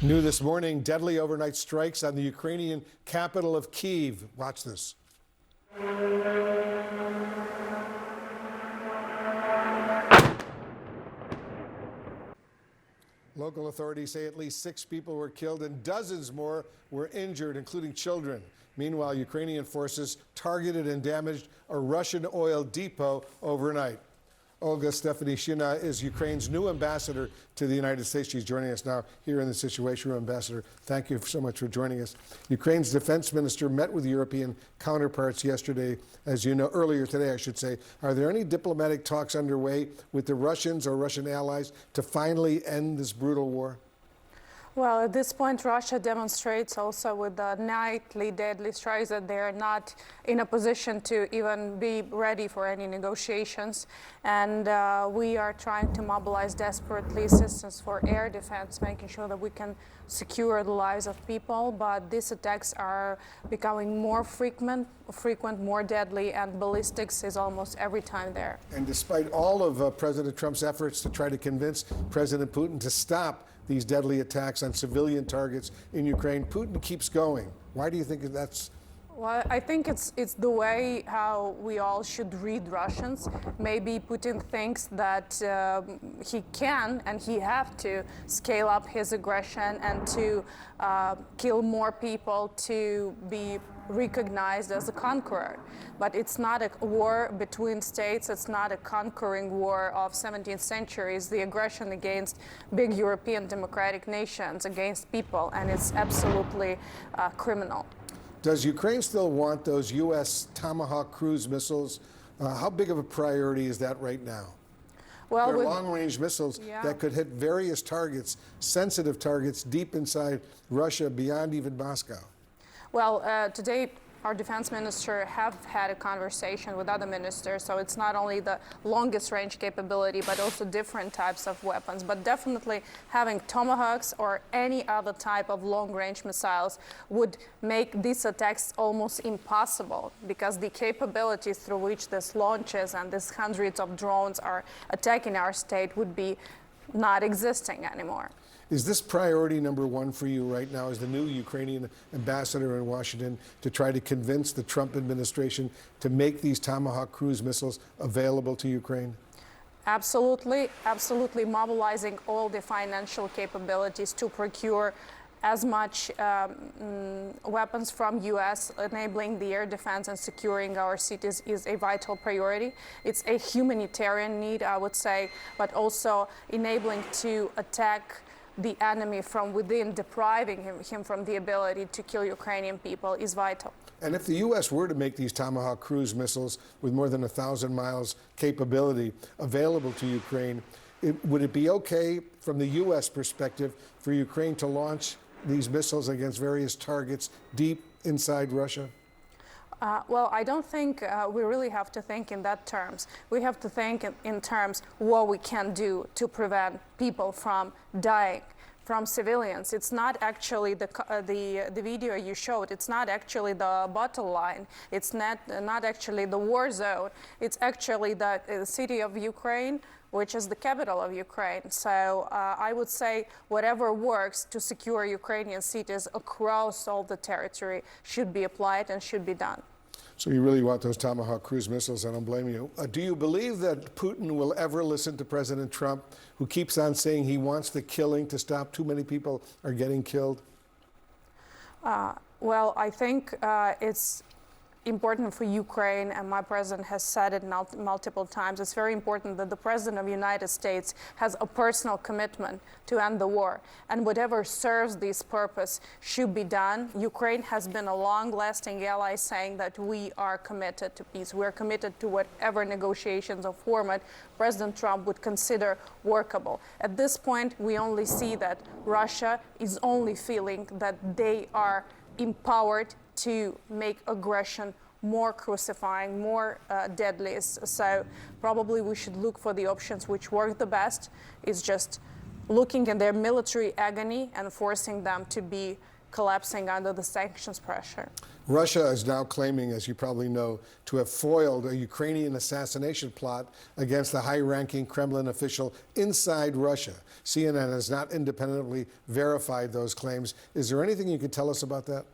New this morning, deadly overnight strikes on the Ukrainian capital of Kyiv. Watch this. Local authorities say at least 6 people were killed and dozens more were injured, including children. Meanwhile, Ukrainian forces targeted and damaged a Russian oil depot overnight. Olga Stefanishina is Ukraine's new ambassador to the United States. She's joining us now here in the Situation Room. Ambassador, thank you so much for joining us. Ukraine's defense minister met with European counterparts yesterday, as you know, earlier today, I should say. Are there any diplomatic talks underway with the Russians or Russian allies to finally end this brutal war? Well, at this point, Russia demonstrates also with the nightly deadly strikes that they are not in a position to even be ready for any negotiations. And we are trying to mobilize desperately assistance for air defense, making sure that we can secure the lives of people. But these attacks are becoming more frequent, more deadly, and ballistics is almost every time there. And despite all of President Trump's efforts to try to convince President Putin to stop these deadly attacks on civilian targets in Ukraine, Putin keeps going. Why do you think that's? Well, I think it's the way how we all should read Russians. Maybe Putin thinks that he can and he have to scale up his aggression and to kill more people to be recognized as a conqueror. But it's not a war between states. It's not a conquering war of 17th century. It's the aggression against big European democratic nations, against people, and it's absolutely criminal. Does Ukraine still want those U.S. Tomahawk cruise missiles? How big of a priority is that right now? Well, they're long-range missiles that could hit various targets, sensitive targets deep inside Russia, beyond even Moscow. Well, today our defense minister have had a conversation with other ministers, so it's not only the longest range capability, but also different types of weapons. But definitely having Tomahawks or any other type of long-range missiles would make these attacks almost impossible, because the capabilities through which this launches and these hundreds of drones are attacking our state would be not existing anymore. Is this priority number one for you right now as the new Ukrainian ambassador in Washington to try to convince the Trump administration to make these Tomahawk cruise missiles available to Ukraine? Absolutely, absolutely mobilizing all the financial capabilities to procure as much weapons from U.S., enabling the air defense and securing our cities is a vital priority. It's a humanitarian need, I would say, but also enabling to attack the enemy from within, depriving him from the ability to kill Ukrainian people is vital. And if the U.S. were to make these Tomahawk cruise missiles with more than 1,000 miles capability available to Ukraine, would it be okay from the U.S. perspective for Ukraine to launch these missiles against various targets deep inside Russia? Well, I don't think we really have to think in that terms. We have to think in terms what we can do to prevent people from dying, from civilians. It's not actually the video you showed. It's not actually the battle line. It's not actually the war zone. It's actually the city of Ukraine, which is the capital of Ukraine. So I would say whatever works to secure Ukrainian cities across all the territory should be applied and should be done. So you really want those Tomahawk cruise missiles? I don't blame you. Do you believe that Putin will ever listen to President Trump, who keeps on saying he wants the killing to stop? Too many people are getting killed. Well, I think it's important for Ukraine, and my president has said it multiple times. It's very important that the president of the United States has a personal commitment to end the war, and whatever serves this purpose should be done. Ukraine has been a long-lasting ally, saying that we are committed to peace. We're committed to whatever negotiations or format President Trump would consider workable. At this point, we only see that Russia is only feeling that they are empowered to make aggression more crucifying, more deadly. So probably we should look for the options which work the best, is just looking at their military agony and forcing them to be collapsing under the sanctions pressure. Russia is now claiming, as you probably know, to have foiled a Ukrainian assassination plot against a high-ranking Kremlin official inside Russia. CNN has not independently verified those claims. Is there anything you can tell us about that?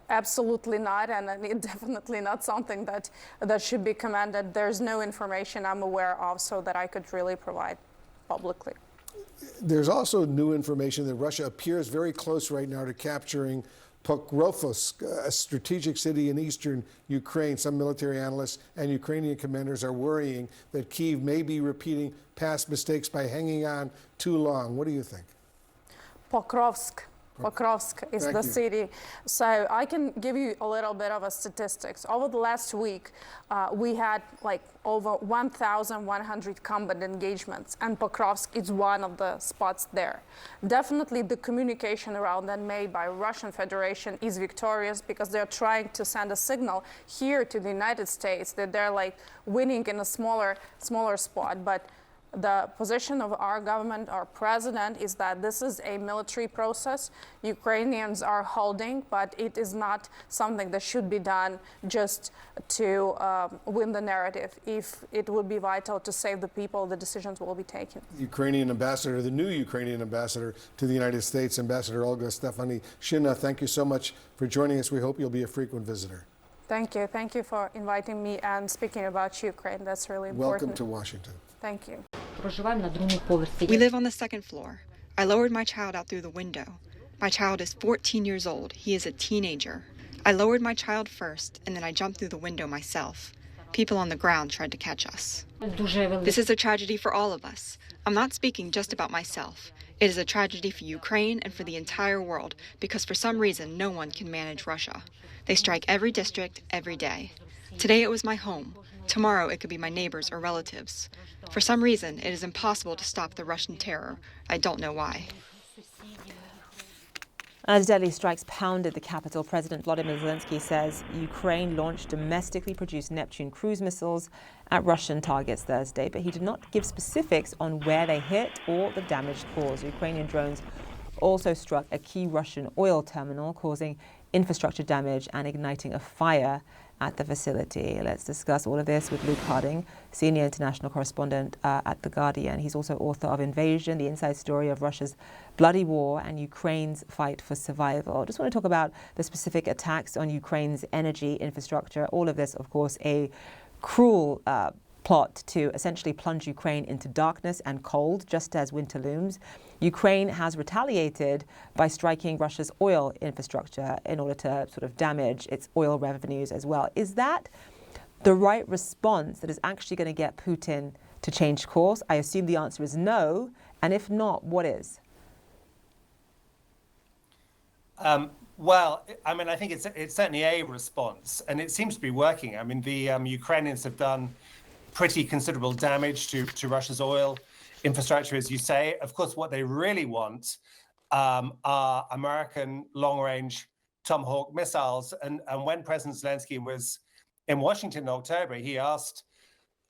Absolutely not, and definitely not something that should be commended. There's no information I'm aware of so that I could really provide publicly. There's also new information that Russia appears very close right now to capturing Pokrovsk, a strategic city in eastern Ukraine. Some military analysts and Ukrainian commanders are worrying that Kyiv may be repeating past mistakes by hanging on too long. What do you think? Pokrovsk is the city. So I can give you a little bit of a statistics. Over the last week, we had like over 1,100 combat engagements, and Pokrovsk is one of the spots there. Definitely the communication around that made by Russian Federation is victorious because they're trying to send a signal here to the United States that they're like winning in a smaller spot. But the position of our government, our president, is that this is a military process Ukrainians are holding, but it is not something that should be done just to win the narrative. If it would be vital to save the people, the decisions will be taken. Ukrainian ambassador, the new Ukrainian ambassador to the United States, Ambassador Olga Stefanishyna, thank you so much for joining us. We hope you'll be a frequent visitor. Thank you. Thank you for inviting me and speaking about Ukraine. That's really important. Welcome to Washington. Thank you. We live on the second floor. I lowered my child out through the window. My child is 14 years old. He is a teenager. I lowered my child first, and then I jumped through the window myself. People on the ground tried to catch us. This is a tragedy for all of us. I'm not speaking just about myself. It is a tragedy for Ukraine and for the entire world, because for some reason no one can manage Russia. They strike every district, every day. Today it was my home. Tomorrow it could be my neighbors or relatives. For some reason, it is impossible to stop the Russian terror. I don't know why. As deadly strikes pounded the capital, President Volodymyr Zelensky says Ukraine launched domestically produced Neptune cruise missiles at Russian targets Thursday, but he did not give specifics on where they hit or the damage caused. Ukrainian drones also struck a key Russian oil terminal, causing infrastructure damage and igniting a fire at the facility. Let's discuss all of this with Luke Harding, senior international correspondent at The Guardian. He's also author of Invasion, the inside story of Russia's bloody war and Ukraine's fight for survival. I just want to talk about the specific attacks on Ukraine's energy infrastructure. All of this, of course, a cruel plot to essentially plunge Ukraine into darkness and cold, just as winter looms. Ukraine has retaliated by striking Russia's oil infrastructure in order to sort of damage its oil revenues as well. Is that the right response that is actually going to get Putin to change course? I assume the answer is no. And if not, what is? Well, I mean, I think it's certainly a response, and it seems to be working. I mean, the Ukrainians have done pretty considerable damage to Russia's oil infrastructure, as you say. Of course, what they really want are American long-range Tomahawk missiles. And when President Zelensky was in Washington in October, he asked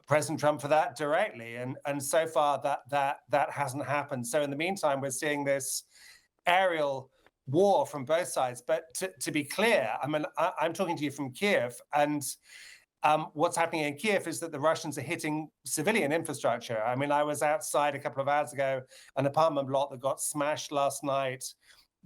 President Trump for that directly. And so far, that hasn't happened. So in the meantime, we're seeing this aerial war from both sides. But to be clear, I mean, I'm talking to you from Kiev, and what's happening in Kiev is that the Russians are hitting civilian infrastructure. I mean, I was outside a couple of hours ago, an apartment block that got smashed last night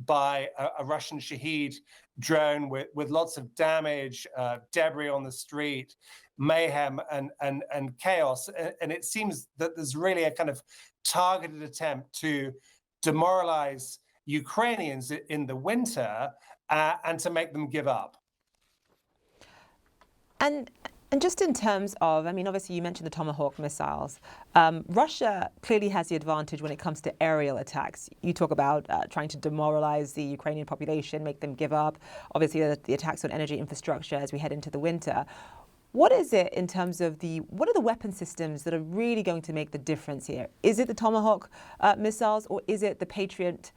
by a Russian Shahed drone with lots of damage, debris on the street, mayhem and chaos. And it seems that there's really a kind of targeted attempt to demoralize Ukrainians in the winter and to make them give up. And just in terms of, I mean, obviously you mentioned the Tomahawk missiles. Russia clearly has the advantage when it comes to aerial attacks. You talk about trying to demoralize the Ukrainian population, make them give up. Obviously, the attacks on energy infrastructure as we head into the winter. What is it in terms of what are the weapon systems that are really going to make the difference here? Is it the Tomahawk missiles, or is it the Patriot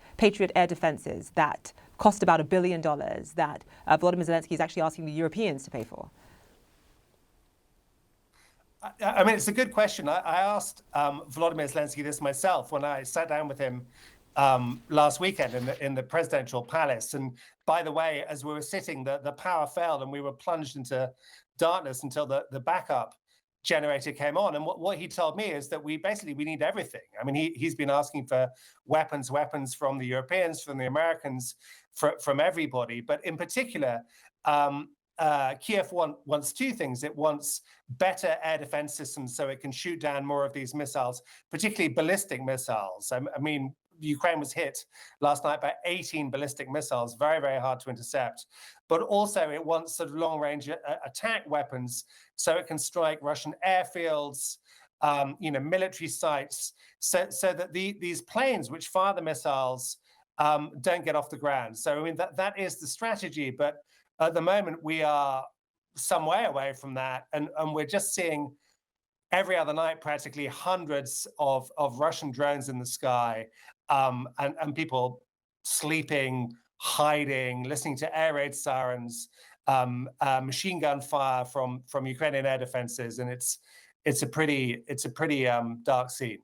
air defenses that cost about $1 billion that Volodymyr Zelensky is actually asking the Europeans to pay for? I mean, it's a good question. I asked Volodymyr Zelensky this myself when I sat down with him last weekend in the presidential palace. And by the way, as we were sitting, the power failed and we were plunged into darkness until the backup generator came on. And what he told me is that we need everything. I mean, he's been asking for weapons from the Europeans, from the Americans, from everybody. But in particular, Kiev wants two things. It wants better air defense systems so it can shoot down more of these missiles, particularly ballistic missiles. I mean, Ukraine was hit last night by 18 ballistic missiles, very, very hard to intercept. But also it wants sort of long-range attack weapons so it can strike Russian airfields, military sites, so that these planes which fire the missiles don't get off the ground. So, I mean, that is the strategy. But at the moment, we are some way away from that. And we're just seeing every other night practically hundreds of Russian drones in the sky, and people sleeping, hiding, listening to air raid sirens, machine gun fire from Ukrainian air defenses, and it's a pretty dark scene.